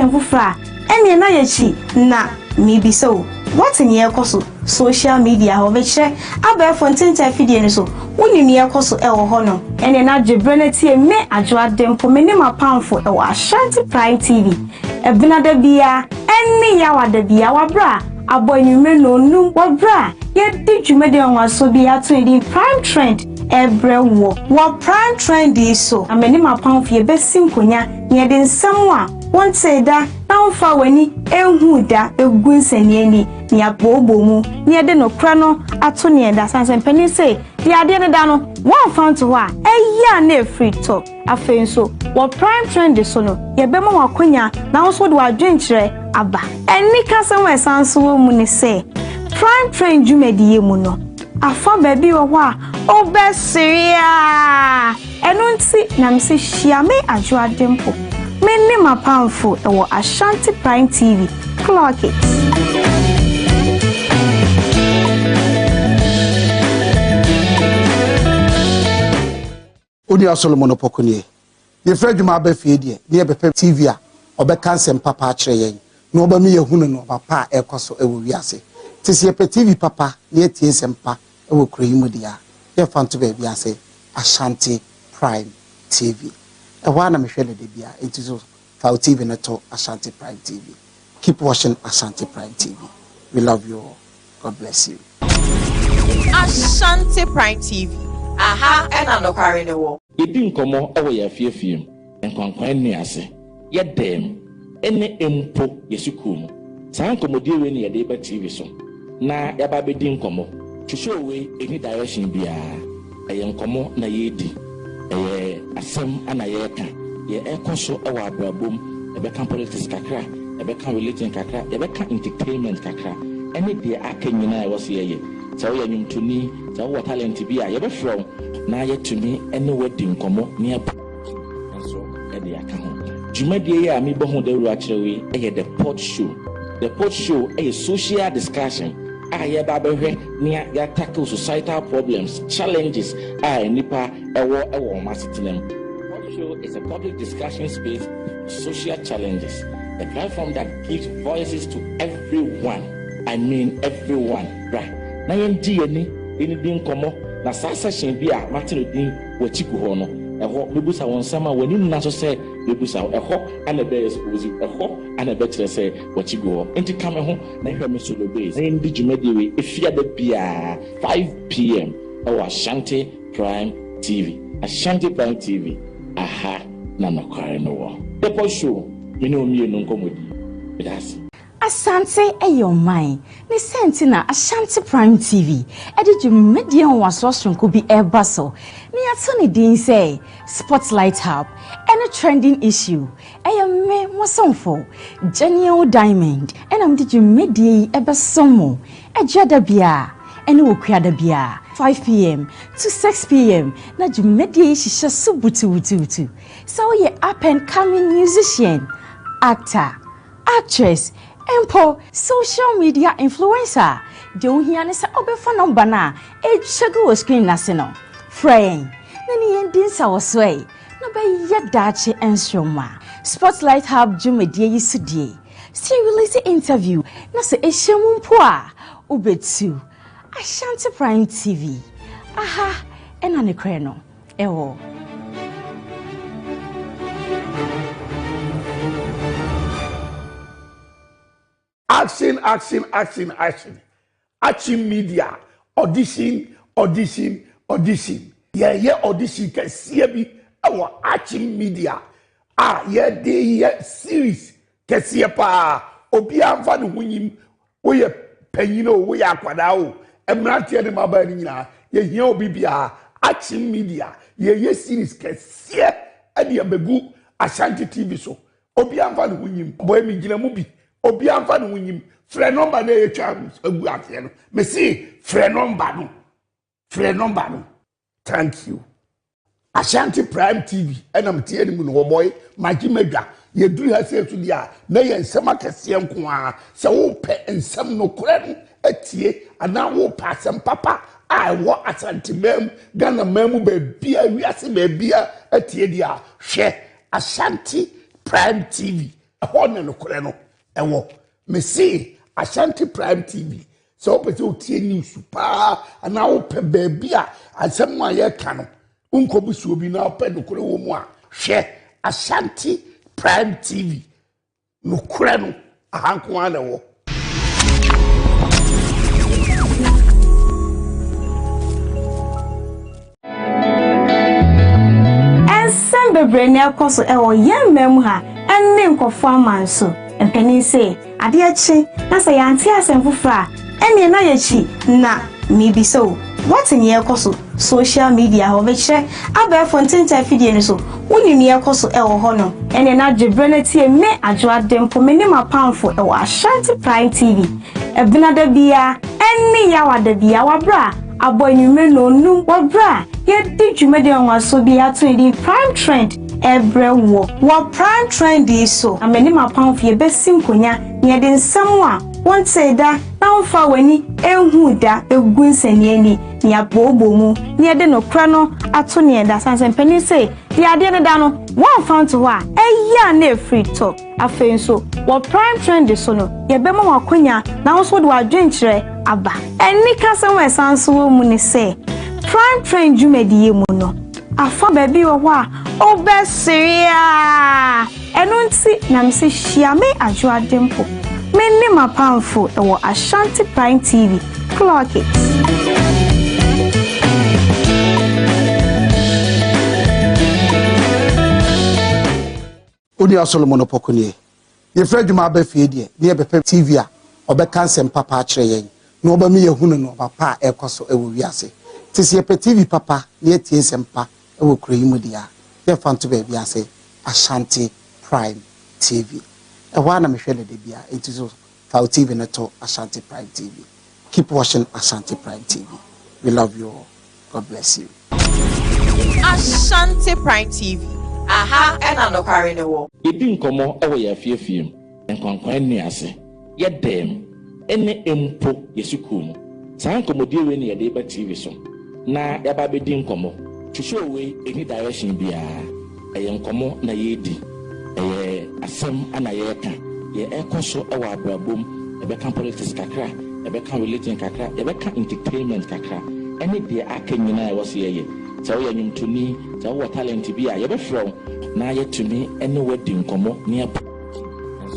fufra ene na yechi na maybe so what in your coso social media ho be kire abefo ntenta fidie ni so woni ne yekoso e wo ho no ene na dwebreneti me adwo adempo me ne mapamfo e wo Ashanti Prime TV ebina da bia ene ya wada bia wabra aboyume no num wabra ye di dwumede onwaso bia to di Prime Trend every wo Prime Trend so amene mapamfo ye besinkonya ne de nsam a won say da na wonfa wani ehu da egunsani ni ne abobo mu ne de no kra no ato ne da sansen pani say the ade ne da no won found to wa eya na free talk afen so wo Prime Trend so no ye be ma wakonya na so de wadwenkire aba eni kasem we sanso mu ne say Prime Trend jumediye mu no afa ba bi wo a obesiria enunti na mse hia me adwo adempo many my powerful or Ashanti Prime TV. Clock it. Odi Solomon Opokuni. Ye Fred ma be fie die, near be TV a obeka nsem papa akire yen. No oba mi yehunu no papa ekoso ewo wiase. Tisi ye pe TV papa, ne tie nsem ewo kroyimu dia. Ye fanto be wiase Ashanti Prime TV. Ewana mehwele de bia entizo Fao TV neto Ashanti Prime TV. Keep watching Ashanti Prime TV. We love you all. God bless you. Ashanti Prime TV. Aha, and I'm not carrying the wall. You didn't come on over your fear film and conquer me as yet them any empo yesukum. San commodity when your debate TV so. Na yababe didn't come on to show away any direction bia. I am come on na yedi. Asem anayeka ye ekoso ewa abrabom ebeka politics kakra ebeka religion kakra ebeka entertainment kakra any dia akanyina e wose ye so we nyumtuni so we talent bi a ye be from na ye tumi any wedding komo ne so e dia ka ho dwumadie ye a me bo ho dawru akyerewe e the pot show e social discussion ya babehwe nia ya tackle societal problems challenges nipa ewo masitinem. What show is a public discussion space social challenges, a platform that gives voices to everyone. I mean everyone, right? Na yendi ni din komo na sa session bi a Martin din wachiku ho no eho mebusa won sama wani na so say mebusa eho ana be suppose eho ana be kire say wachigu ho enti kame ho na hwe me solo base na ndi djumadi we efia da bia 5 p.m. Ashanti Prime TV. Ashanti Prime TV. Aha na nakware no wo the post show me no mi no nkomodi that's Asante your mind. Ni senti na Ashanti Prime TV. Edi dwumadi waso sonko bi ebaso. Ni ato ni din say Spotlight Hub. Any trending issue. Me mosonfo. Genial Diamond. Am di dwumadi ebasomo. Ejada bia. Eni wokuada bia. 5 p.m. to 6 p.m. Na dwumadi shisha subutu. So ye up and coming musician, actor, actress, empo social media influencer. Don't hear nesa obefa number na echego screen nasino. Friend, nani endin sa wasway. No be yadachi enstroma. Spotlight Hub jumedie yisudie. Serious interview. Na se eshemu mpoa. Ubetu. Ashanti Prime TV. Aha, ena ne kreno. Ewo. Action. Action media. Audition. Yeah, audition can see me our action media. Yeah, series can see pa. Obi amfa no hunyim. We penyino we akwadao. Emrantie ne maba ni nyina. Ye hia obi bia action media. Ye series can see e de abegu Ashanti TV so. Obi amfa no hunyim. Boy mi gina mu bi. Obi amfa no hunyim. Frɛ number na ye twa agu atie no. Me see frɛ number no. Thank you. Ashanti Prime TV. Enam tie ni mu no boy. Magi medwa. Ye duru ha se tu dia. Na ye nsɛm akɛse nko a. Sɛ wo pɛ nsɛm no kora no atie ana wo pa asɛm papa a wo Ashanti mem Ghana mem ba bia wiase ba bia atie dia. Hwɛ Ashanti Prime TV. ɛhɔ ne no kore no ɛwɔ me see Ashanti Prime TV so opese otie news pa ana ope baabi a asɛm a yɛka no unkobusu obi na ope no kore wo mu a hwɛ Ashanti Prime TV no kore no ahanko ana wo bebre na ekoso ewo yemmem ha enne nkofo amanso mpani se ade achi na se yanti asemfofra enne na yachi na mibiso what in yekoso social media ho bekire abefo ntenta fidie ni so woni ne yekoso ewo ho no enne na dwebre na tie me adwo adempo me ne mapamfo ewo Ashanti Prime TV ebina da bia enne yawada bia wabra aboyume no num wabra ye di dwumede onwaso bia to di Prime Trend every wo Prime Trend is so ameni mapamfo ye besim konya ne de nsem a wonte da na wonfa wani ehu da egunsani ani ne abobo mu ne de no kra no ato ne da sanse mpani say the ade ne da no one found to wa eya na free talk afen so wo Prime Trend so no ye be ma wakonya na so de wadwenkyere aba eni kasem esanso wo mu ne say Prime Trend jumediye mu no afa baby wo a obesiria enunti na mse hia me adwo adempo me mapamfo ewo Ashanti Prime TV clock it Odi Solomon Opokunie ye fra dwuma ba fie de ne ye bepe TV a obeka nsem papa akire yen na oba me yehunu no papa ekoso ewo wiase tisi ye pe TV papa ne ye tie nsem pa ewo kura yimu dia ye fanto ba biase Ashanti Prime TV ewa na me hwele de bia entiso fa TV na to Ashanti Prime TV. Keep watching Ashanti Prime TV. We love you all. God bless you. Ashanti Prime TV. Aha, ena no kware ne wo. Yedi nkomo ewo ya fiefiem. Nkwankwan ni ase. Ye dem ene empo yesukum. Saa nkomodie we ne yede ba TV so. Na yaba bedi nkomo. Twhwe we eni direction bia. Eye nkomo na yedi. Eye asem ana ye ka. Ye ekoso ewo abrabom. Ebeka politics kakra, ebeka religion kakra, ebeka entertainment kakra. Any day aka nyina e wose ye. So ye nyumtuni, so what talent bi a ye be from na ye tumi any wedding komo ne aba.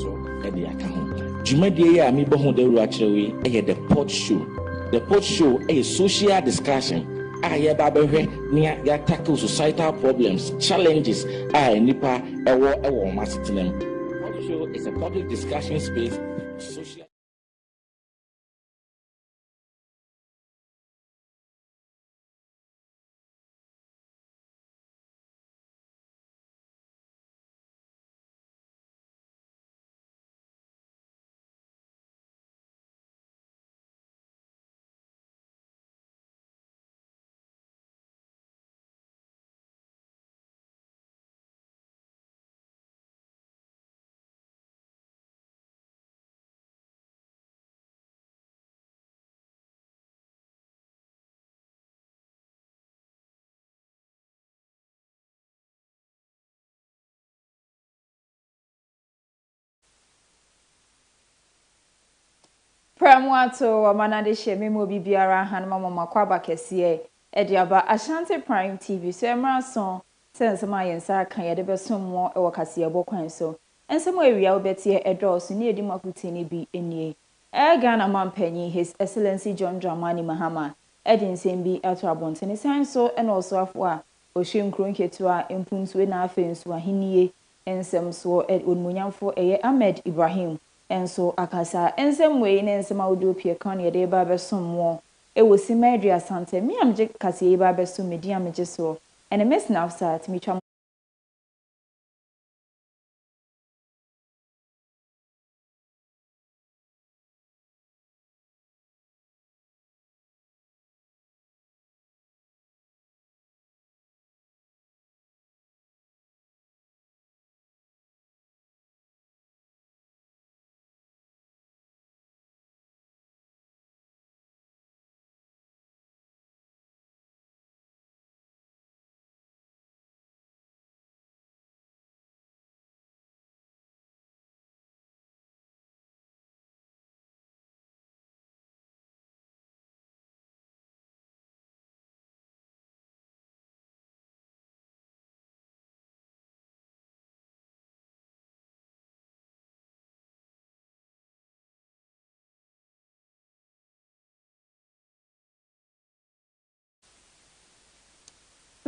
So e dey aka ho. Dwumadie ye a mi bo ho da ru a kirewe e the pot show. The pot show is social discussion. Ye ba behwe ne ya tackle societal problems, challenges nipa ewo masetenem. Pot show is a public discussion space social Premotobre wamanade sheme mo bibiara hanma mama kwaba kese ediaba Ashanti Prime TV so emraso sensema yensa kan yede besommo e Kaseɛbɔ kwan so ensemo ewia obetie edoso ne edi makutini bi enie Ghana mampanyi His Excellency John Dramani Mahama ensem bi ato abontene sanso ena oso afo a ohwenkro nketua empumsuwe na afensu ahenie ensem so onmunyamfo eye Ahmed Ibrahim enso akasa ensem wei ne ensem awdo pie kan ye de ba besommo e wosi medria asante mi amje kase ba besom medi amje so ene mes na afsat mi twa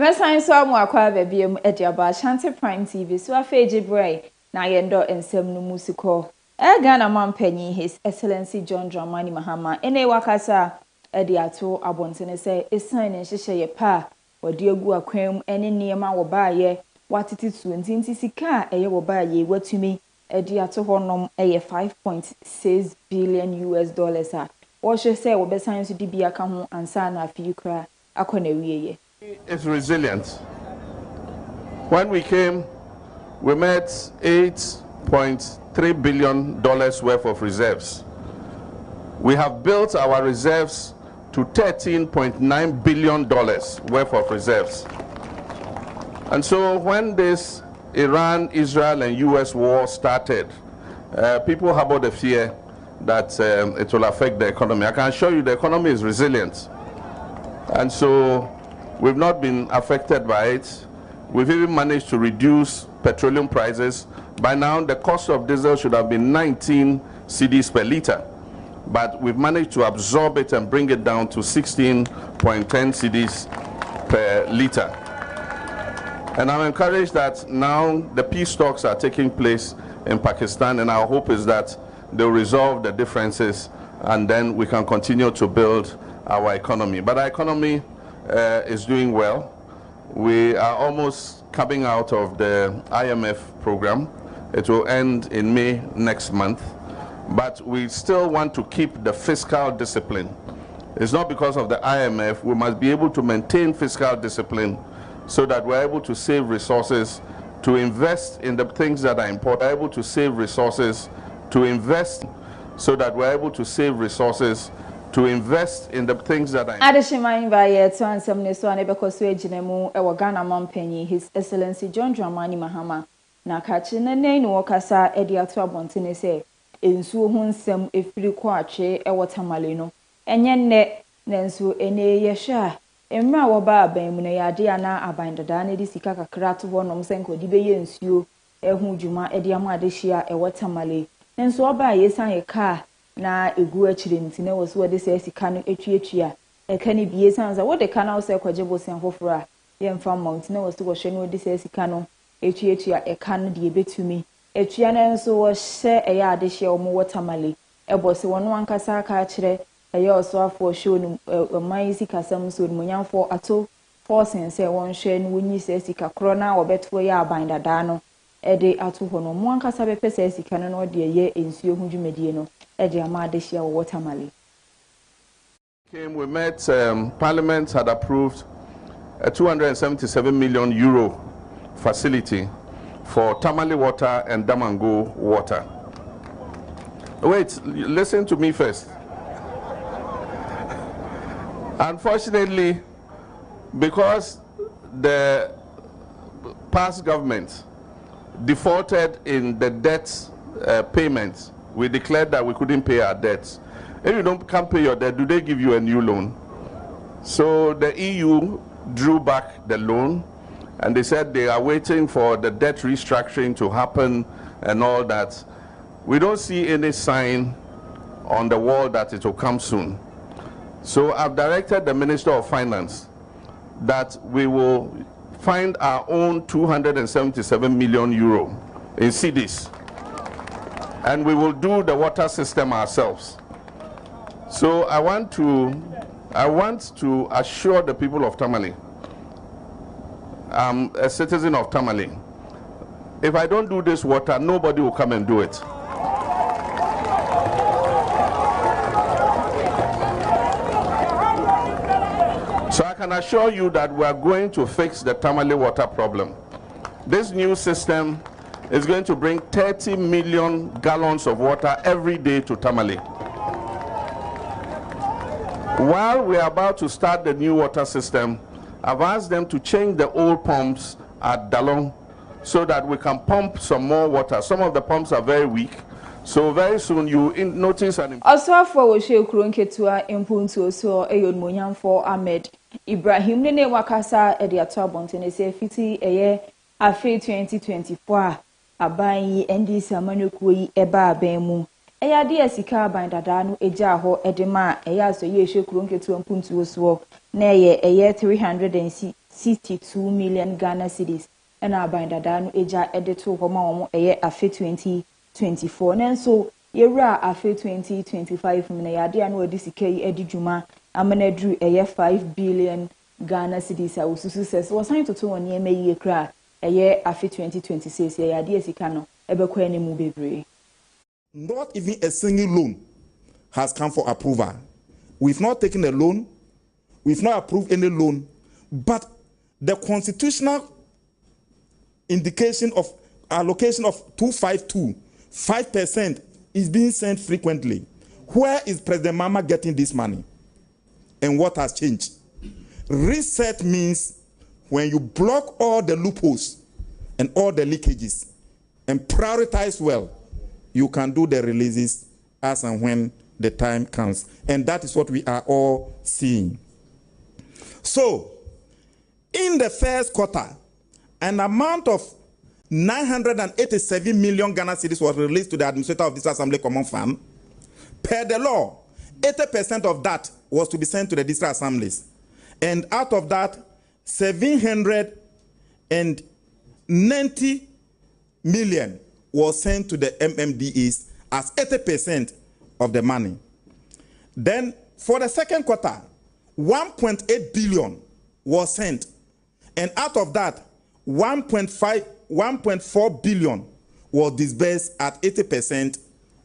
Resign so mo akwa baby em ediaba Ashanti Prime TV so afeji bray na yendo ensem no musiko. Ghana mampanyi His Excellency John Dramani Mahama ene wakasa ediato abontene se esan ne hyehye ye pa wadi egu akwam ene niema wo baaye watiti tu ntinti sika eye wo baaye watumi ediato honom eye $5.6 billion a wo hwe se wo besan so dibia ka ho ansa na afi kra akona wieye. It's resilient. When we came, we met $8.3 billion worth of reserves. We have built our reserves to $13.9 billion worth of reserves. And so when this Iran, Israel, and US war started, people harbored the fear that it will affect the economy. I can assure you the economy is resilient. And so we've not been affected by it. We've even managed to reduce petroleum prices. By now, the cost of diesel should have been 19 cedis per liter. But we've managed to absorb it and bring it down to 16.10 cedis per liter. And I'm encouraged that now the peace talks are taking place in Pakistan, and our hope is that they'll resolve the differences and then we can continue to build our economy. But our economy is doing well. We are almost coming out of the IMF program. It will end in May next month. But we still want to keep the fiscal discipline. It's not because of the IMF. We must be able to maintain fiscal discipline so that we're able to save resources to invest in the things that are important. We're able to save resources to invest so that we're able to save resources to invest in the things that I Adeshiman by to answer so anebeko so ejinemu e Ghana mampanyi His Excellency John Dramani Mahama na kachi ne no wakasa edi ato abontene se ensuo ho nsem efiri kwa atwe e watamale no enye nne nanso ene ye hwa emra wo ba aban mu na yade ana aban dada na di sika kakra to ho nom senko di beye nsuo ehu dwuma edi am adehia e watamale nanso oba yesan ye car na egu achire ntine wo so de se sika no etwetwia eka ni bie sanza wo de ka na wo se kwaje bosen hofura ye mfa mountain wo so wo hwe no de se sika no etwetwia eka no de ebetumi etwia na nso wo hye eya adehia wo mo watamale ebose wono ankasa aka akire eya oso afo show no man sika sam so no nyamfo ato forcing se won hwe no wonyi se sika kro na wo beto ya aban dada no ede ato ho no mo ankasa be pese sika no no de ye ensuo hu dwumadie no we met, Parliament had approved a €277 million facility for Tamale water and Damango water. Wait, listen to me first. Unfortunately, because the past government defaulted in the debt payments, we declared that we couldn't pay our debts. If you can't pay your debt, do they give you a new loan? So the EU drew back the loan, and they said they are waiting for the debt restructuring to happen and all that. We don't see any sign on the wall that it will come soon. So I've directed the Minister of Finance that we will find our own €277 million in cedis. And we will do the water system ourselves. So I want to assure the people of Tamale, I'm a citizen of Tamale. If I don't do this water, nobody will come and do it. So I can assure you that we are going to fix the Tamale water problem. This new system is going to bring 30 million gallons of water every day to Tamale. While we are about to start the new water system, I've asked them to change the old pumps at Dalong so that we can pump some more water. Some of the pumps are very weak, so very soon you notice an also for we share Kurunketua impunto so eyon monyam for Ahmed Ibrahim ne wakasa e de ato abontene se fiti eye afi 2024 aban endi samanokuo yi eba aban mu eya de asika aban dada no eja ho edema eya so ye hwe Kurunketua impunto so na eye 360 62 million Ghana cedis. And our binder dano eja editor homa afe 2024. Nanso yera afe 2025 mna yade anu edisike edijuma amana dru 5 billion Ghana cedis a ususu says was sign to two on yeme ye kra afe 2026 yade esika no ebekwa enimu bebre. Not even a single loan has come for approval. We've not taken a loan, we've not approved any loan, but the constitutional indication of allocation of 252, 5% is being sent frequently. Where is President Mama getting this money? And what has changed? Reset means when you block all the loopholes and all the leakages and prioritize well, you can do the releases as and when the time comes. And that is what we are all seeing. So, in the first quarter, an amount of 987 million Ghana cedis was released to the administrator of this Assembly Common Fund. Per the law, 80% of that was to be sent to the district assemblies. And out of that, 790 million was sent to the MMDEs as 80% of the money. Then, for the second quarter, 1.8 billion was sent. And out of that, 1.4 billion was disbursed at 80%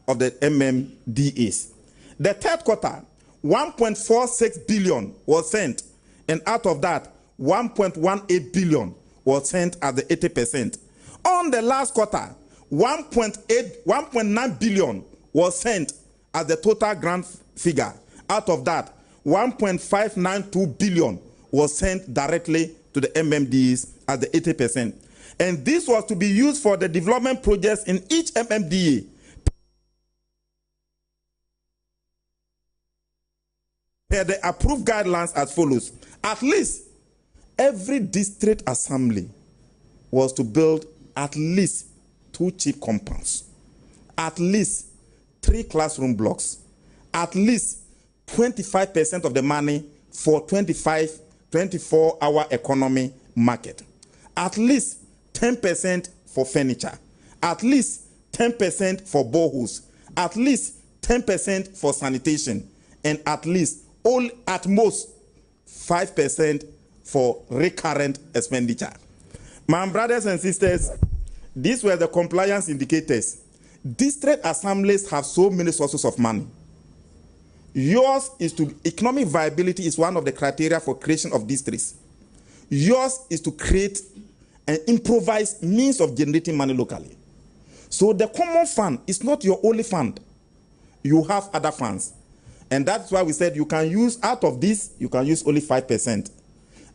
of the MMDAs. The third quarter, 1.46 billion was sent, and out of that, 1.18 billion was sent at the 80%. On the last quarter, 1.9 billion was sent as the total grant figure. Out of that, 1.592 billion was sent directly to the MMDs at the 80%. And this was to be used for the development projects in each MMDA. Per the approved guidelines as follows. At least every district assembly was to build at least 2 cheap compounds, at least 3 classroom blocks, at least 25% of the money for 24-hour economy market, at least 10% for furniture, at least 10% for boreholes, at least 10% for sanitation, and at most 5% for recurrent expenditure. My brothers and sisters, these were the compliance indicators. District assemblies have so many sources of money. Yours is to economic viability is one of the criteria for creation of districts. Yours is to create an improvised means of generating money locally. So the common fund is not your only fund. You have other funds. And that's why we said you can use, out of this, you can use only 5%.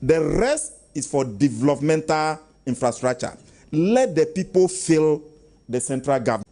The rest is for developmental infrastructure. Let the people fill the central government.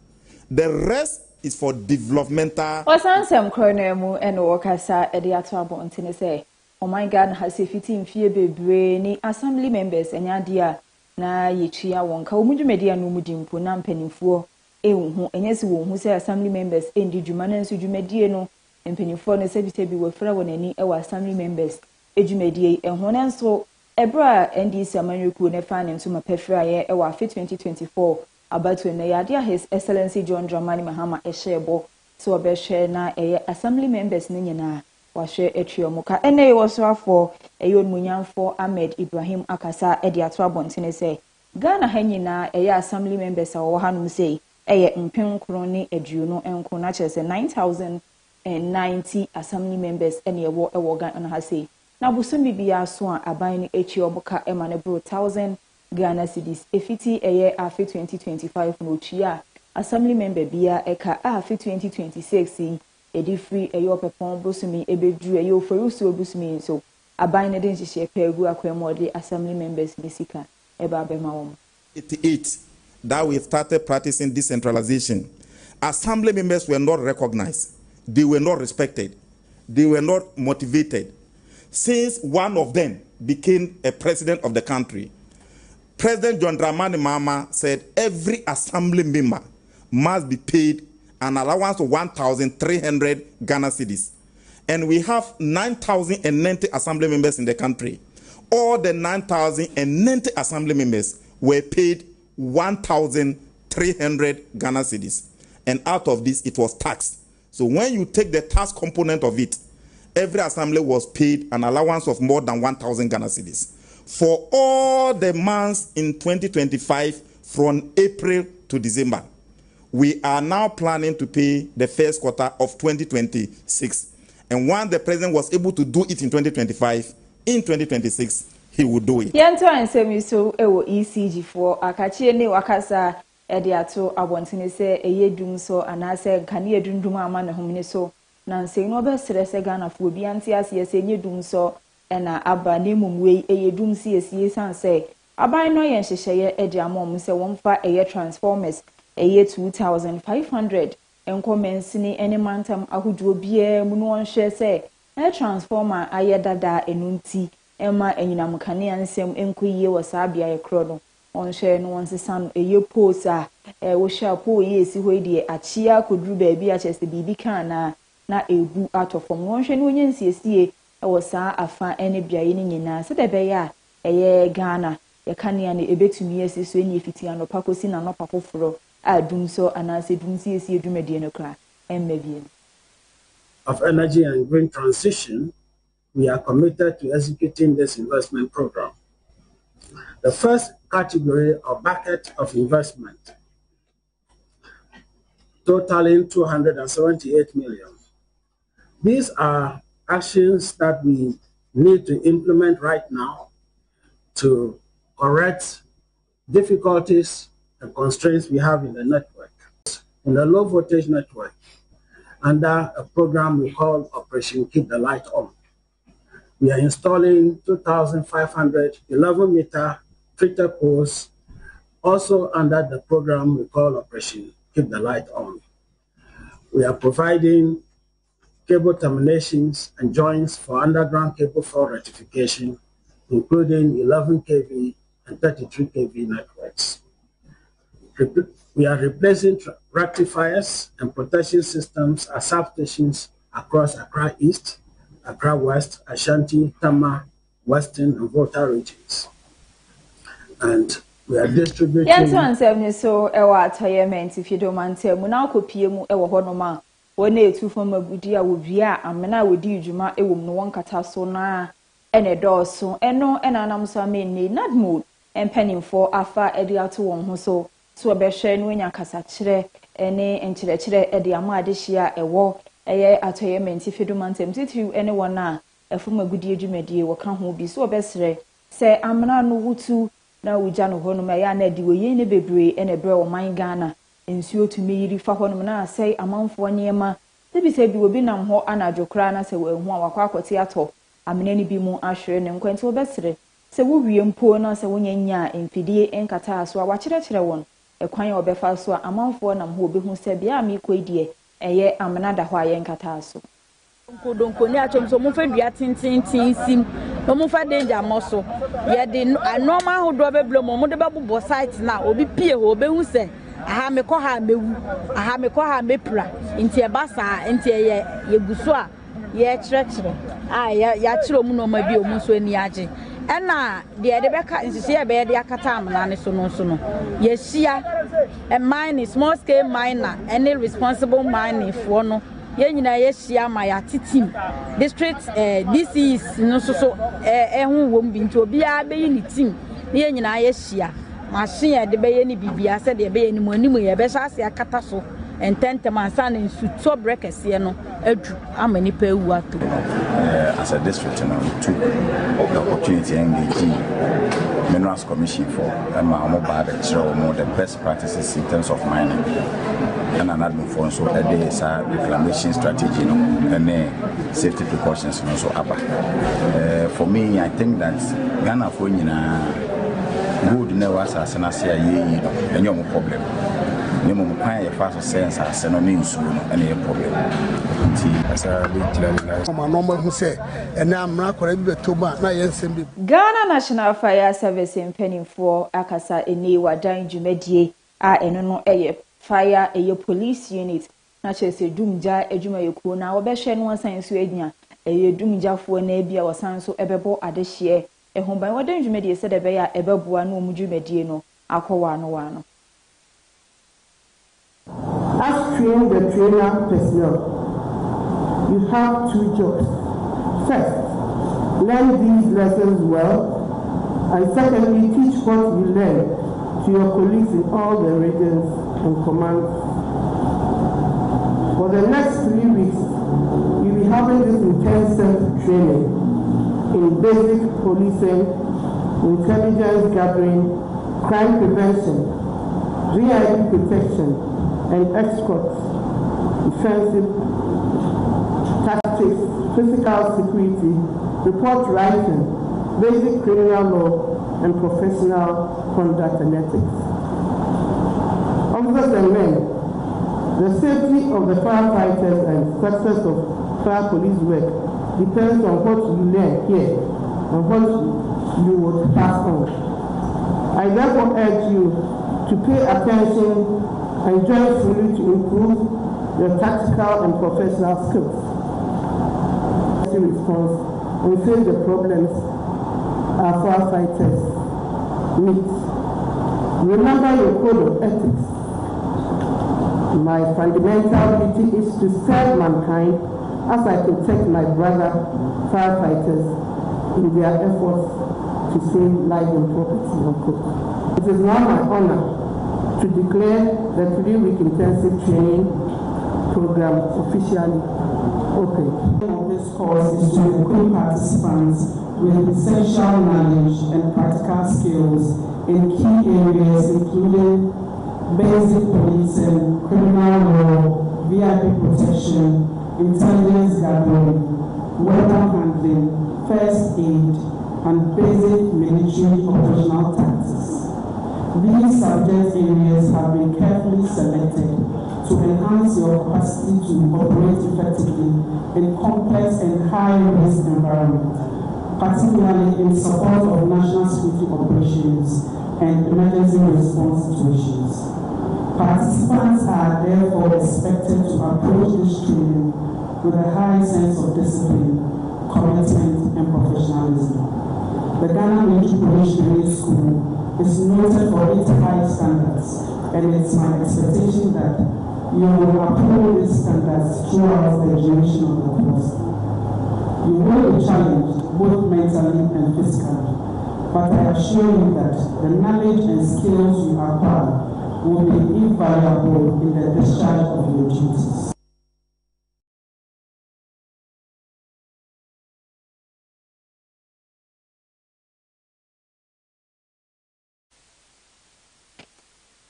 The rest is for developmental. Wasansem Kronemu and Wakasa Ediato Antine say, oh my God, has a 15 fear be assembly members and yadia na yichia wonka umudu media no mudimpo na mpanimfo ehunhu enyesi wo hu say assembly members endi dwumana nso dwumadie no mpanimfo no sebitebi wofra wonani ewa assembly members edwumadie ehuna nso ebra NDC amanyoku ne fane nso mapefra ye ewa 2024 about when yadia His Excellency John Dramani Mahama ASHANTI so obehwe na assembly members ne nyina wahwe etwiomuka ene wosoafo eyonmunyamfo Ahmed Ibrahim Akasa ediato abontene say Ghana hanyina assembly members awo hanum say mpenkro ne aduonu enko na chese 9090 assembly members ene ewo Ghana ha say na busumi bia so a aban ne etwiomuka emane bro 1000 Ghana cedis efiti afi 2025 no chia assembly member bia eka afi 2026 edi free pepon busumi ebedru oforusu obusumi so aban ne den hihye pegu akwemode assembly members nisika eba bema wom 88 that we started practicing decentralization. Assembly members were not recognized, they were not respected, they were not motivated. Since one of them became a president of the country, President John Dramani Mahama said every assembly member must be paid an allowance of 1,300 Ghana cedis. And we have 9,090 assembly members in the country. all the 9,090 assembly members were paid 1,300 Ghana cedis. And out of this, it was taxed. So when you take the tax component of it, every assembly was paid an allowance of more than 1,000 Ghana cedis. For all the months in 2025, from April to December, we are now planning to pay the first quarter of 2026. And once the president was able to do it in 2025, in 2026, he would do it. Yento ansemi so ewo ECG for akachi ne wakasa ede ato abontene se eyedum so anase kane edundum ama ne homne so na nse no be sere Ghana fo bi ante ase se nyedum so na aba ne mumwe eyedum sie sanse aban no yen hyehye ede amom se wonfa eye transformers eye 2500 enkomensini ene mantam ahuduo bia mu no onhwe se transformer aye dada enunti ema enyinam kane ansem enkoyie wasabia ye kro no onhwe no wonsesa no eye post a wo sha po ye esi ho die achia koduru ba bi a chese bibi kan na ebu atofom wonhwe no onyansiesie wo saa afa ene biaye ni nyina se de be ya eye Ghana ye kane ne ebetumi esi so eni efiti anopa kosi na anopa foforo adum so anase dum siesie dwumedie no kra emmebie of energy and green transition. We are committed to executing this investment program. The first category or bucket of investment, totaling 278 million. These are actions that we need to implement right now to correct difficulties and constraints we have in the network, in the low voltage network, under a program we call Operation Keep the Light On. We are installing 2,500 11-meter treated poles, also under the program we call Operation Keep the Light On. We are providing cable terminations and joints for underground cable fault rectification, including 11 kV and 33 kV networks. We are replacing rectifiers and protection systems at substations across Accra East, Accra West, Ashanti, Tama, Western, and Volta regions. And we are distributing. Yes, so ewa atayement if you don't mind tell me now kopie mu ewo honoma wona etu from agudi a wodua amena wodi djuma ewom no won kata so na ene dooso eno enanam so ameni nadmod empanimfo afa edi ato won ho so obehwe no nya kasa kire ene enkyerɛkyerɛ ede ama adehia ewo eye atayement if you don't mind tell titu ene wona efum agudi adwumadie woka ho bi so obesere se amena no wutu na wugya no hono ma ya na di woye ne bebre ene bre wo man Ghana ensuo tumi yiri fa hono na asai amanfo nyema se bi obi nam ho anadwokra na se wo hu awakwa akote ato amene ni bi mu ahwere ne nkwanti obesere se wo wie mpo na se wonya nya emfidie enkata aso a wakyerɛkyerɛ won ekwan obefa so a amanfo nam ho obehu se bia me koidie eye amena da ho aye nkata aso Kodonko ni achomso mu fa dua tintintin sim no mu fa danger moso ye de normal ho do beblem mu de bebo site na obi pie ho obehu se aha me ko ha mewu aha me ko ha mepra nti e basa nti ye guso a ye kyerɛkyerɛ ya kyerɛ mu no ma bi o mu so ani age ɛna de beka nsisi ye be de akata amna ne so no ye hia a mine small scale miner any responsible mining for no yenyina yeshia ma ya titim district DCs no so ehun wom bi nti obi a be ni team ne yenyina yeshia machine ya de be ye ni bibia se de be ye ni mu animu ye be sha ase akata so ententem ansa na nsuto brekese no adu amani pa ewu ato as a district now to the opportunity engage Minerals Commission for the best practices in terms of mining and another for so a day reclamation strategy and safety precautions also for me I think that Ghana for good never as an say and no problem no more fast sense as no means any problem Ghana National Fire Service mpanimfo akasa eni wadan dwumadie a eno no eye fire eye police unit na chese dumja adwumayekuo na obehwe no wasan so adnya eye dumjafo na bia wasan so ebebo adehye ehun ban wadan dwumedie se de be ya ebabua no mu dwumedie no akọwa no. As train the trainer personnel, you have two jobs. First, learn these lessons well, and secondly, teach what you learn to your colleagues in all the regions and commands. For the next 3 weeks, you'll be having this intensive training in basic policing, intelligence gathering, crime prevention, VIP protection, and escorts, defensive tactics, physical security, report writing, basic criminal law, and professional conduct and ethics. Officers and men, the safety of the firefighters and success of fire police work depends on what you learn here and what you would pass on. I therefore urge you to pay attention and join fully to improve your tactical and professional skills. Response and face the problems our firefighters meet. Remember your code of ethics. My fundamental duty is to serve mankind as I protect my brother firefighters in their efforts to save life and property. It is now my honor to declare the 3-week intensive training program officially open. This course is to equip participants with essential knowledge and practical skills in key areas including basic policing, criminal law, VIP protection, intelligence gathering, weapon handling, first aid, and basic military operational tactics. These subject areas have been carefully selected to enhance your capacity to operate effectively in complex and high-risk environments, particularly in support of national security operations and emergency response situations. Participants are therefore expected to approach this training with a high sense of discipline, commitment, and professionalism. The Ghana Military Police Training School is noted for its high standards, and it's my expectation that you will uphold these standards throughout the duration of the course. You will be challenged both mentally and physically, but I assure you that the knowledge and skills you acquire will be invaluable in the discharge of your duties.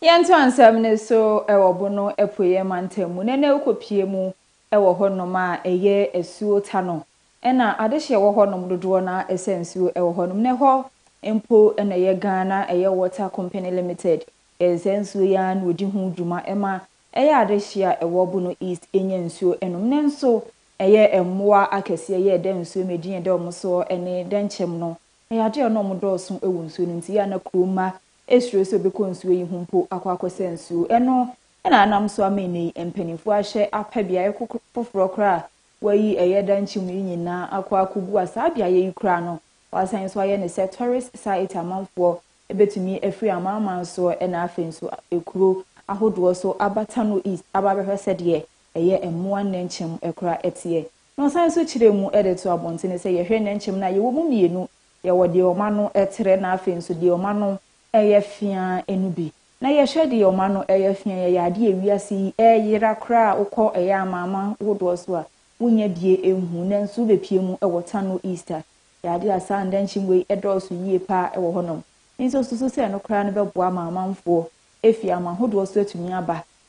Yanto ansam ne so ewo bono epoye mantemu ne na ukopie mu ewo honom a eye esuo tano ena adehye ewo honom dodo na esensuo ewo honom ne ho empo na ye Ghana eye Water Company Limited esensuo ya na odi hu dwuma ema eye adehye a ewo bono East enye nsuo enom ne nso eye emmoa akese eye de nsuo medin de omso ene denchem no eye ade no modoso ewo nsuo nti ya na kroma esuro so be konsuo yi humpo akwakose nsuo eno na anam so ameni empanifo ahye apabia ekofoforo kra wayi eyeda nchim nyina akwakugu asabia yi kra no wasan so aye ne se tourist site amanfo ebetumi afri amama so na afenso ekuro ahodo so abatano east ababehwese de eye emmoa nanchim ekra etie no san so kiremu edeto abontene se yehwe nanchim na yewo mu mienu ye wode omano etere na afenso de omano eyefia enubi na yehwede omano eyefia ye yade ewiase eyira kra ukọ eyamama wodo so a wunya die ehu na nso bepie mu ewotano easter yade asa ndanchimwe edoso yie pa ewo honom nso susu se no kra ne beboa mamamfo efia ma hodo so atumi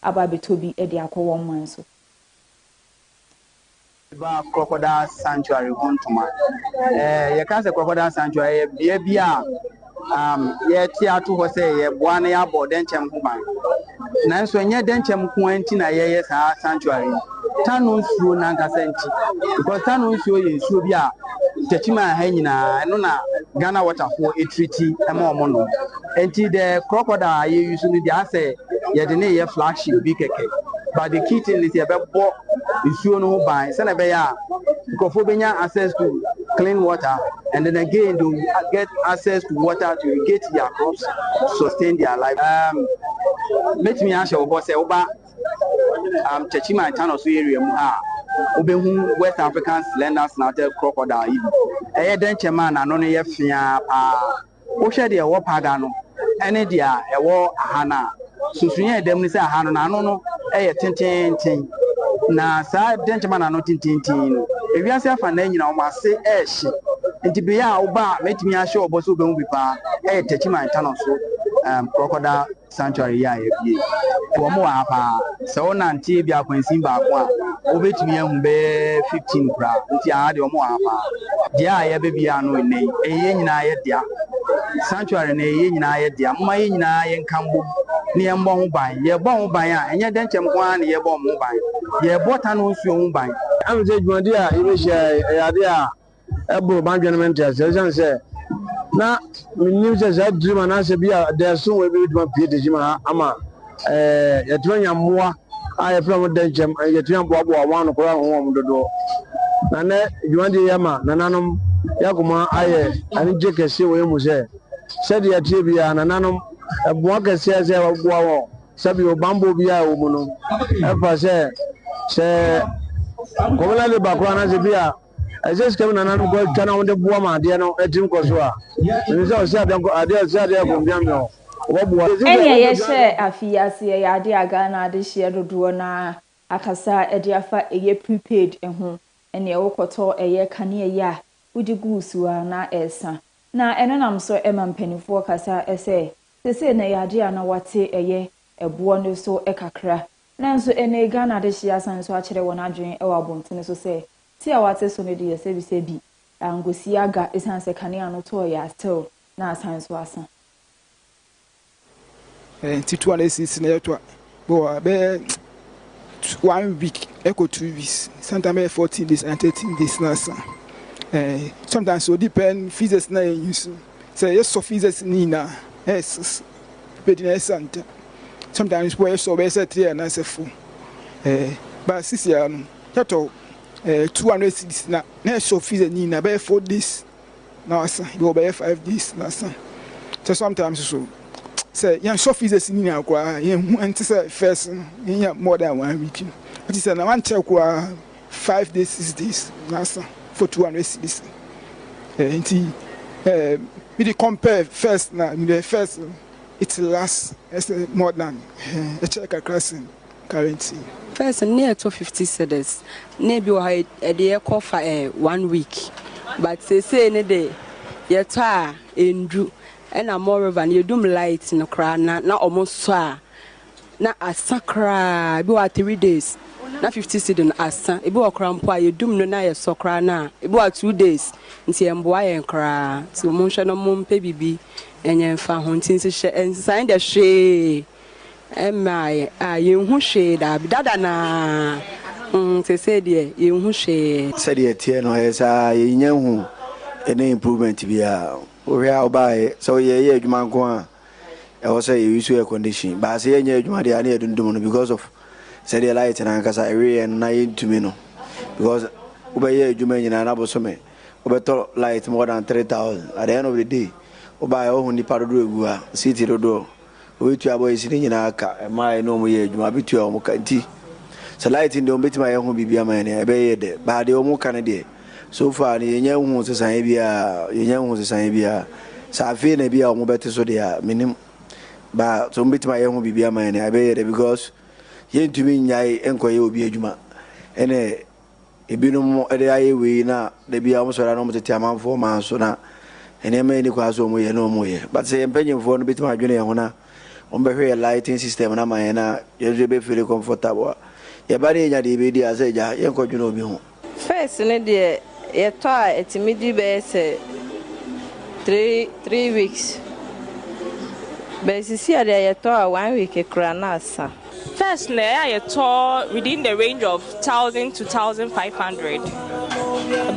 aba betobi ede akọwọ manso ba crocodile sanctuary hontoma ye ka se crocodile sanctuary ye bia ye ti atu ho se ye boa na ya bo denchem ho ban na nso nye denchem ko anti na ye sa sanctuary tanu nsuo na nkasa nti because tanu nsuo ye nsuo bi a techima ha nyina no na Ghana Water for etriti ema omono enti the crocodile ye use no dia say ye de ne ye flagship bi keke but the key thing is ye be bo nsuo no ban se na be ya nkofo benya access to clean water and then again they will get access to water to irrigate their crops, sustain their life. Let me ask you about say oba Chechima Channel area mu ha obehu West African slender snouted crocodile ibi den chema na no ne ye fia pa wo hwe de wo pada no ene dia ewo ahana susunya dem ni say ahano na no tenten na sa den chema na no tintintin ewiase afa na nyina o ma se ehye nti be ya oba metimi ahye obo so obehu bi pa Chechima Channel so crocodile sanctuary ya ebie to mo wa pa se wona anti bia kwansin ba ko a obetumi ahu be 15 bra nti a de mo wa pa dia ya be bia no nei eye nyina ye dia sanctuary na eye nyina ye dia mma ye nyina ye nkambo ne ye mbɔ ho ban ye bɔ ho ban a enye den kyem kwa na ye bɔ ho ban ye bɔta no nsuo ho ban am se dwuade a ibehia yade a ebo banjement ya se na minim se za dream na se bia there so we be do pie de jima ama ya tuanya moa a from den chem ya tuanya boabo wa no kora ho mo dodo na ne dwuade ya ma nananom yakoma aye ani je kese we mu se de ya tie bia nananom ebo kese se wa boa wo sabi o bambo bia wo mu no e fa se kola le bakwa na se bia just come na nanu go tana on the boa ma de no etim ko so a ni so se adan ko ade se ade ko biam no obo ene ye hye afiase ye ade aga na ade hye dodo na akasa ede afa eye prepaid eho ene ye wokoto eye kane ye a udi gusu a na esa na ene nam so emampanifo kasa ese sese na ye ade na wate eye ebo no so ekakra nanso ene ga na ade hye asan so a kire wona adwen e wa bontene so se ti awate so ne de se bi se bi angosi aga esanse kane ano to ya still na asan so asan titu ana sisi na to bo be 1 week echo 2 weeks sometimes 14 days and 13 days na asan sometimes so depend physics na use say yes so physics ni na yes bedina santa sometimes we so be say 3 and say 4 but sisi ya no to 200 cities na so fees ni na be 4 days na asa you be 5 days na asa so sometimes so say yan so fees ni na kwa yan anti say first yan more than 1 week but say na one check kwa 5 days 6 days na asa for 200 cities anti we dey compare first na the first it lasts more than a check across currency. First, near 250 cedis. Maybe I dey call for 1 week. But say ne day, you try and I'm more of an you do light in the crown, not almost so. Na asakra, be 3 days. Na 50 cedis asa. It be a crown pie, you do no na ya so crana. It be 2 days. Nti emboa en kra. So mo hwe no mo mpe bibi enye mfa ho nti se ensan de hwe. Emma yehu hwe da dada na se de yehu hwe se de tie no esa yenhu any improvement bia we are buy so ye adwuma nko a e wo say you use air condition but say yenye adwuma de ana edundum no because of say the light na nkasa area na yentumi no because ubeye adwuma nyina na bosome ubeto light more than 3,000 at the end of the day ubaye ohun ni parodo egu a city rodo we tu abo isi nyina aka mai no mo ye adwuma bitu a mo kanti so light ndi ombeti ma ye ho bibia man e be ye de ba de o mo kan de so far ni yenya hu sesan bia sa fe na bia o mo beti so de a minim ba so ombeti ma ye ho bibia man e be ye de because ye ntumi nyai enkoye obi adwuma ene ebinum ede aye we na de bia mo so ra no mo tete amanfo ma so na ene ma ni kwa so mo ye no mo ye but say empanyimfo no beti ma adwene ye ho na a lighting system na mayena you be feel comfortable ya bari nya de be di aseja ye ko dwuno obi ho first ne de ye to a etimidi be se 3 weeks be sisi ade ye to a 1 week kra na asa first na ye to within the range of 1,000 to 1,500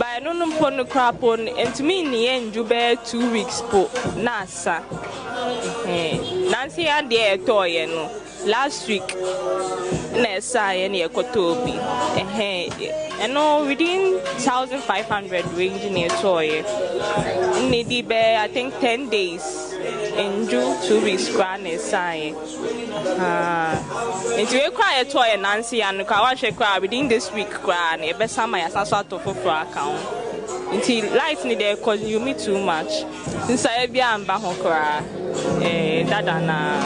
by no pon crap on and to me ni enju be 2 weeks po na asa Nancy and the toy no last week na say na ekotobi no within 1,500 range near toy maybe be I think 10 days in June 2 weeks grand say into we cry a toy Nancy and ka wa cry within this week grand e be sama ya sanso atofo for account until light need dey consume too much since I be amba ho kra dada na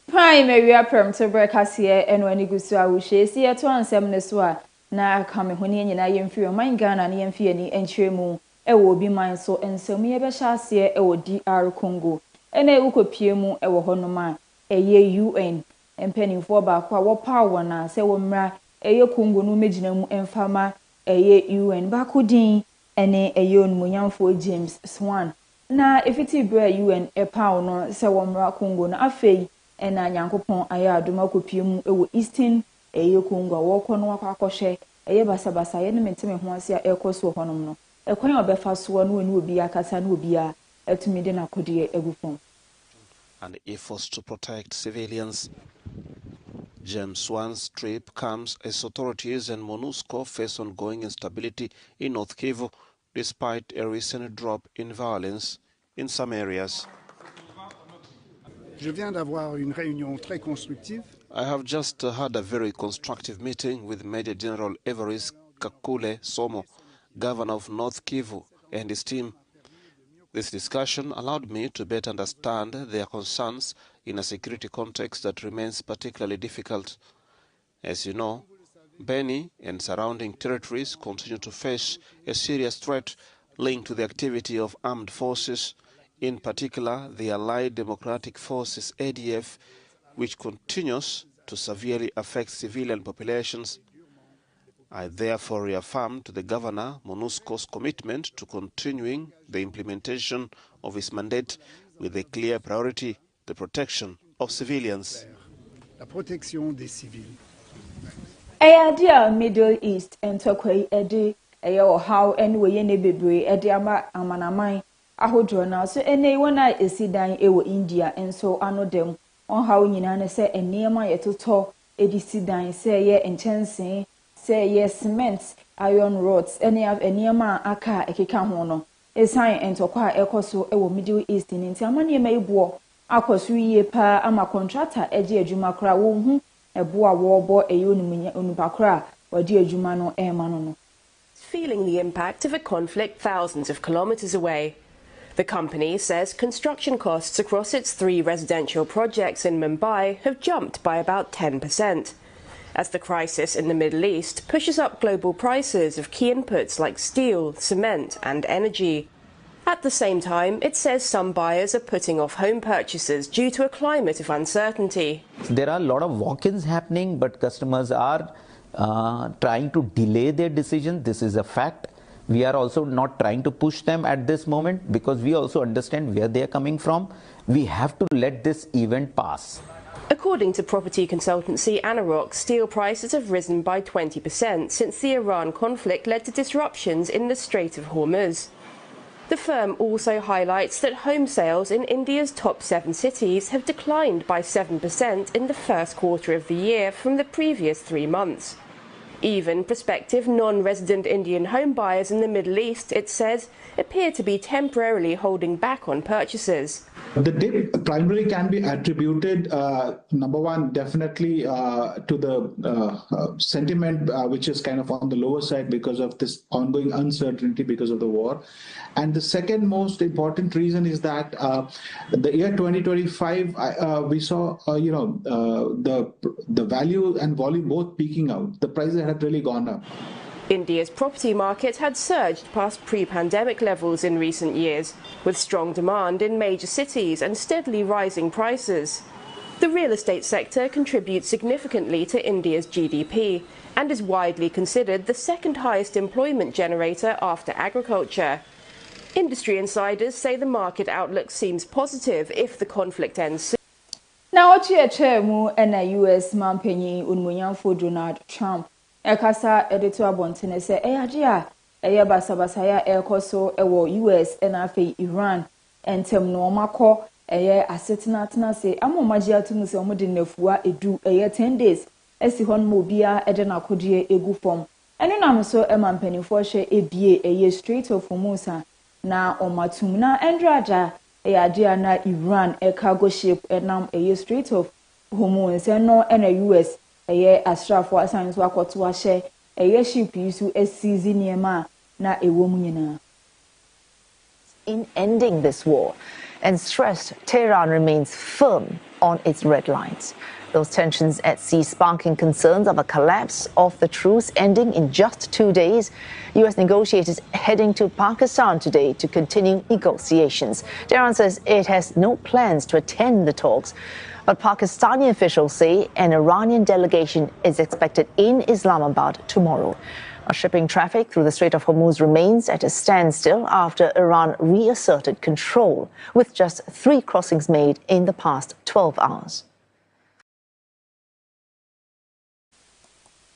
Hi, Maria Premotobre Kaseɛbɔ eno anigusu a wo hwesi eto ansɛm ne so a na aka me honi nyina yemfi o man Ghana ne yemfi ani enkyeremu ewo obi man so ensɛm ye be hyase ewo DR Congo ena ukopie mu ewo honom a eye UN empanimfo ba kwa wo pa wona sɛ wo mmra eye Congo no megina mu emfama eye UN ba kodin ene eye onmonyamfo James Swan na efiti bra UN epa no sɛ wo mmra Congo no afei ena nyankopon aya adoma kopie mu ewo Eastern eye Congo wo kɔ no akɔhwɛ eye basabasa ye ne menteme ho ase a ekoso honom no ekwan obefa so no oni obi akasa no obi a etumi de na kodie egufom. And efforts to protect civilians. James Swan's trip comes as authorities and MONUSCO face ongoing instability in North Kivu despite a recent drop in violence in some areas. Je viens d'avoir une réunion très constructive. I have just had a very constructive meeting with Major General Everest Kakule Somo, Governor of North Kivu, and his team. This discussion allowed me to better understand their concerns in a security context that remains particularly difficult. As you know, Beni and surrounding territories continue to face a serious threat linked to the activity of armed forces, in particular the Allied Democratic Forces ADF, which continues to severely affect civilian populations. I therefore reaffirmed to the Governor MONUSCO's commitment to continuing the implementation of his mandate with a clear priority, the protection of civilians. La protection des civils. Dear Middle East and Tokwe Edi Eyo how anyway ne bebre edi ama amanaman ahodro na so ene wona esidan ewo India enso anodem on how nyina ne se enema yetoto edi sidan se ye enchensen se ye cement iron rods enema aka ekeka ho no esan entokwa ekoso ewo Middle East ni nti amanema ibuo akoso yiye pa ama contractor eje adwuma kra wo hu ebo a wo bo eyonu onupakra wadi adwuma no emano no. Feeling the impact of a conflict thousands of kilometers away. The company says construction costs across its 3 residential projects in Mumbai have jumped by about 10%, as the crisis in the Middle East pushes up global prices of key inputs like steel, cement and energy. At the same time, it says some buyers are putting off home purchases due to a climate of uncertainty. There are a lot of walk-ins happening, but customers are trying to delay their decision. This is a fact. We are also not trying to push them at this moment because we also understand where they are coming from. We have to let this event pass. According to property consultancy Anarok, steel prices have risen by 20% since the Iran conflict led to disruptions in the Strait of Hormuz. The firm also highlights that home sales in India's top 7 cities have declined by 7% in the first quarter of the year from the previous 3 months. Even prospective non-resident Indian home buyers in the Middle East, it says, appear to be temporarily holding back on purchases. The dip primarily can be attributed, number one, definitely to the sentiment, which is kind of on the lower side because of this ongoing uncertainty because of the war. And the second most important reason is that the year 2025, we saw, the value and volume both peaking out. The prices had really gone up. India's property market had surged past pre-pandemic levels in recent years, with strong demand in major cities and steadily rising prices. The real estate sector contributes significantly to India's GDP and is widely considered the second highest employment generator after agriculture. Industry insiders say the market outlook seems positive if the conflict ends soon. Now, what you chair mu na US mampenyi unmunyanfo Donald Trump ekasa editor abontene se eyagye a basabasaya ekoso ewo US na afi Iran entem no makọ asetina se amomaji atumu se omode nafua edu 10 days esi hon mo bia ede na kodie egu fom ene nam so mampenifo hwe ebie Strait of Hormuz na omatum na endraja eyagye na Iran cargo ship enam Strait of Hormuz no na US asrafo asanso akoto ahye ship yisu esizi niema na ewo mu nyina. In ending this war and stressed Tehran remains firm on its red lines. Those tensions at sea sparking concerns of a collapse of the truce ending in just 2 days. U.S. negotiators heading to Pakistan today to continue negotiations. Tehran says it has no plans to attend the talks, but Pakistani officials say an Iranian delegation is expected in Islamabad tomorrow. Shipping traffic through the Strait of Hormuz remains at a standstill after Iran reasserted control, with just 3 crossings made in the past 12 hours.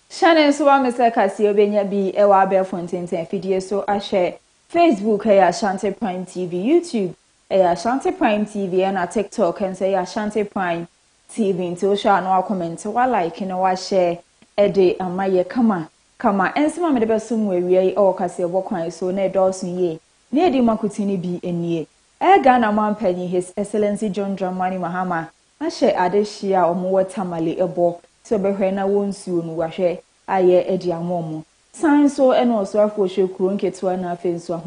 Shannon so Mr. Kaseɛbɔ bi ewa be fonten video so ahye Facebook ASHANTI Prime TV, YouTube ASHANTI Prime TV and TikTok and say ASHANTI Prime TV until share no comment wa like no wa share ede amaye kama ensima me de besum we o Kaseɛbɔ kwan so na edosu ye na edi makutini bi enie Ghana mampanyi His Excellency John Dramani Mahama ahye adehia omo tamale ebo so behwe na wonsuo mu wahwe aye edi amomo san so eno oswafo hwekuro nketua na afenso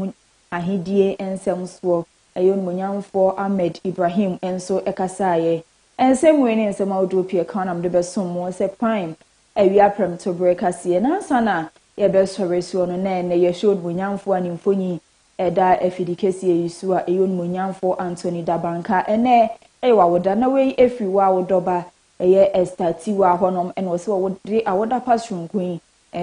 ahidie ensemso ayon monyamfo Ahmed Ibrahim enso ekasaye ensemwe ne ensema odopie kanam de besom mo se prime awia Premotobre Kaseɛ na sana ye besore suo no na ye showed monyamfo animfonyi eda efidikesie yisu a ayon monyamfo Anthony Dabanka ene ewa woda na we efiwa wodoba estatiwa honom eno wose wo de awoda passion queen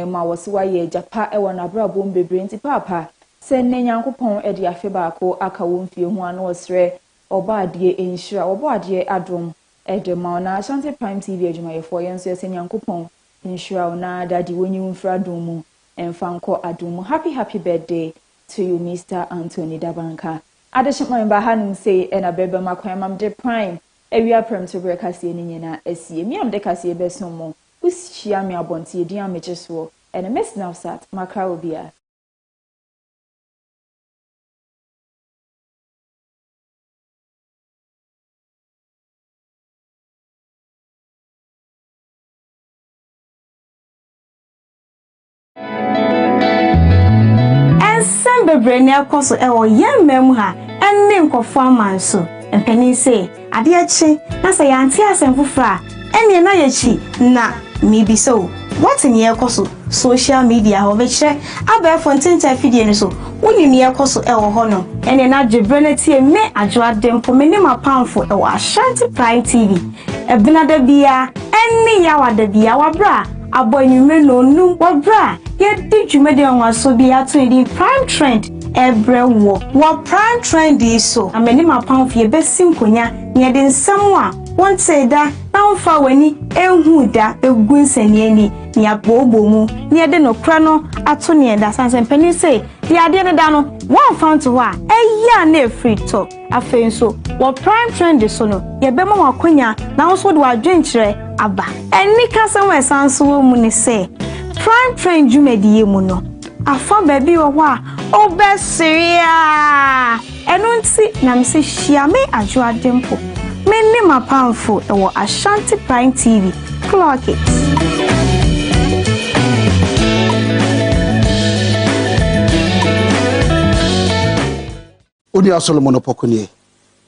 ma wose wa ye japa ewo na brabo mbebre nti papa se ne nyankopon ede afeba ko aka wo mfie hu ana osre oba ade enhira oba ade adom ede ma na ASHANTI Prime TV adwumayefo yenso ye se nyankopon enhira na dadi wonyi mfra dom mu emfanko adom. Happy birthday to you, Mr. Anthony Dabanka. Adeshima mba hanum say ena bebe makwan mamde Prime Ewia Premotobre Kaseɛ ni nyina asie mi am de Kaseɛ besom mo ushia mi abonti edi amecheso ene mes now sat makra obia. Bebre ne akoso ewo yemmem ha enne nkofo amanso empeni say ade achi na say yanti asemfofra enne na yachi na maybe so what in ye koso social media ho be kire aba fonten video ni so woni ne akoso ewo ho no enne na dwebre na tie me adwo adempo me ne mapamfo ewo ASHANTI Prime TV ebina da bia enne ya wada bia wabra aboyume no num wabra ye di dwumede onwaso bia to di Prime Trend ebre wo Prime Trend so ameni mapamfo ye besim konya ne de nsam a won say da na wonfa wani ehu da egu nsani ani ne abobo mu ne de no kra no ato ne da sanse mpani say di ade ne da no won found to wa eya na free talk afenso wo Prime Trend so no ye be ma wakonya na wo so de wadwenkire aba eni kasam esanso wo mu ne say Prime Trend jumediye mu no afa baby wo wa obesiria enunti na mse hia me adwo adempo me ne mapamfo ewo ASHANTI Prime TV clock it. Odi Solomon Opokunie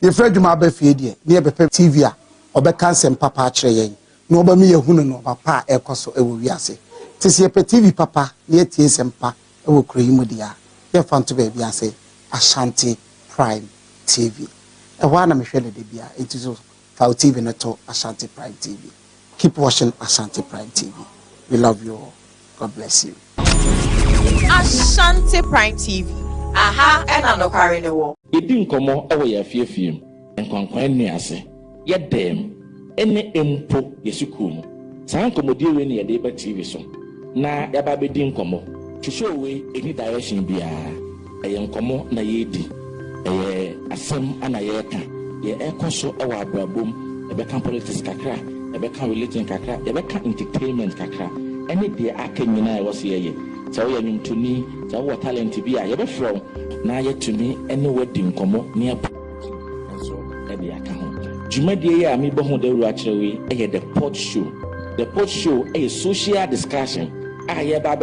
ye fredwuma ba fie de ne bepe TV a obeka nsem papa akire yen na oba mi yehunu no papa ekoso ewo wiase tisi ye TV papa ne tie sempa ewo kroyimu dia ye fanto ba biase ASHANTI Prime TV e ho na mehwe de bia enti so File TV Neto, Ashanti Prime TV. Keep watching Ashanti Prime TV. We love you all. God bless you. Ashanti Prime TV. Aha, and I'm not carrying the war. You didn't come over your fear film and conquer me as yet them any empo yesukum. San commodity when you're able TV so. Na yababe didn't come to show away any direction be a young como na yedi. A sam and a yeka. Ye echo so our boom, a become politics kakra, a become religion kakra, a become entertainment kakra. Any day I came in, I was here. So you mean to me, so what talent to be a from now yet to me, any wedding come up near. And so, at the account. Jumedia, me bohon de Ratchery, the port show. The port show a social discussion. I have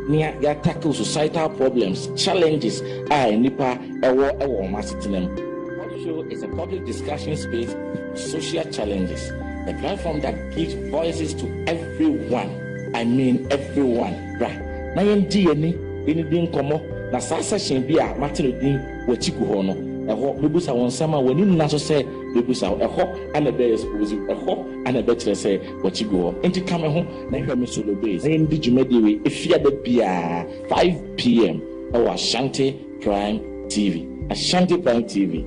near ya tackle societal problems, challenges. I nipa a war massitinum. Port show is a public discussion space for social challenges. A platform that gives voices to everyone. I mean everyone, right? Na yendi any din komo na sa session bi a Martin din wachiku ho no eho bebusa won sama wani na so say bebusa eho ana be expose eho ana be kire say wachiku ho enti kame ho na hwe me solo base na yendi jumadi we efia da bia 5 p.m. our Ashanti Prime TV. Ashanti Prime TV.